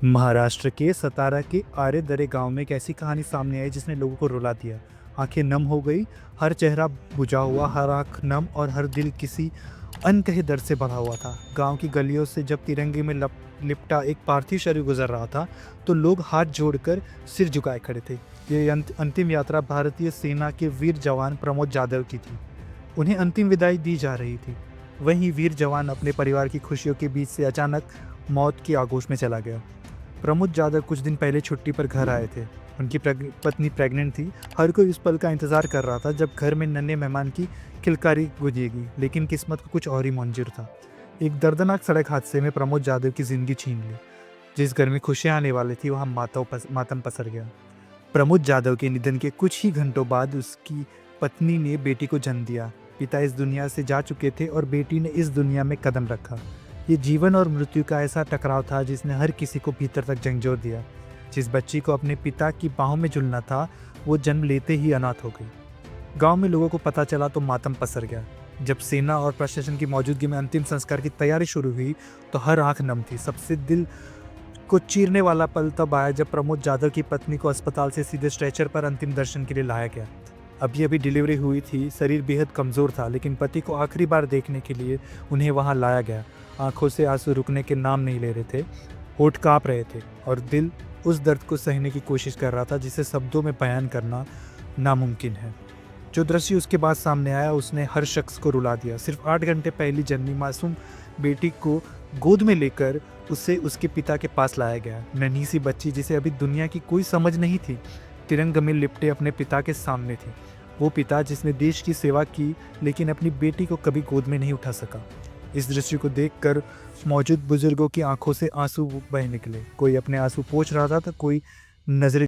महाराष्ट्र के सतारा के आरे दरे गांव में एक ऐसी कहानी सामने आई जिसने लोगों को रुला दिया। आंखें नम हो गई, हर चेहरा बुझा हुआ, हर आंख नम और हर दिल किसी अनकहे दर्द से भरा हुआ था। गांव की गलियों से जब तिरंगे में लिपटा एक पार्थिव शरीर गुजर रहा था तो लोग हाथ जोड़कर सिर झुकाए खड़े थे। ये अंतिम यात्रा भारतीय सेना के वीर जवान प्रमोद जाधव की थी। उन्हें अंतिम विदाई दी जा रही थी। वहीं वीर जवान अपने परिवार की खुशियों के बीच से अचानक मौत की आगोश में चला गया। प्रमोद जाधव कुछ दिन पहले छुट्टी पर घर आए थे। उनकी पत्नी प्रेग्नेंट थी। हर कोई इस पल का इंतजार कर रहा था जब घर में नन्हे मेहमान की किलकारी गूंजेगी, लेकिन किस्मत को कुछ और ही मंजूर था। एक दर्दनाक सड़क हादसे में प्रमोद जाधव की जिंदगी छीन ली। जिस घर में खुशियां आने वाली थी वहां मातम पसर गया। प्रमोद जाधव के निधन के कुछ ही घंटों बाद उसकी पत्नी ने बेटी को जन्म दिया। पिता इस दुनिया से जा चुके थे और बेटी ने इस दुनिया में कदम रखा। ये जीवन और मृत्यु का ऐसा टकराव था जिसने हर किसी को भीतर तक झंझोर दिया। जिस बच्ची को अपने पिता की बाहों में झूलना था वो जन्म लेते ही अनाथ हो गई। गांव में लोगों को पता चला तो मातम पसर गया। जब सेना और प्रशासन की मौजूदगी में अंतिम संस्कार की तैयारी शुरू हुई तो हर आंख नम थी। सबसे दिल को चीरने वाला पल तब आया जब प्रमोद जाधव की पत्नी को अस्पताल से सीधे स्ट्रेचर पर अंतिम दर्शन के लिए लाया गया। अभी अभी डिलीवरी हुई थी, शरीर बेहद कमज़ोर था, लेकिन पति को आखिरी बार देखने के लिए उन्हें वहां लाया गया। आंखों से आंसू रुकने के नाम नहीं ले रहे थे, होठ कांप रहे थे और दिल उस दर्द को सहने की कोशिश कर रहा था जिसे शब्दों में बयान करना नामुमकिन है। जो दृश्य उसके बाद सामने आया उसने हर शख्स को रुला दिया। सिर्फ 8 घंटे पहली जन्मी मासूम बेटी को गोद में लेकर उसे उसके पिता के पास लाया गया। नन्ही सी बच्ची जिसे अभी दुनिया की कोई समझ नहीं थी, तिरंगे में लिपटे अपने पिता के सामने थी। वो पिता जिसने देश की सेवा की लेकिन अपनी बेटी को कभी गोद में नहीं उठा सका। इस दृश्य को देखकर मौजूद बुजुर्गों की आंखों से आंसू बह निकले। कोई अपने आंसू पोंछ रहा था तो कोई नजरें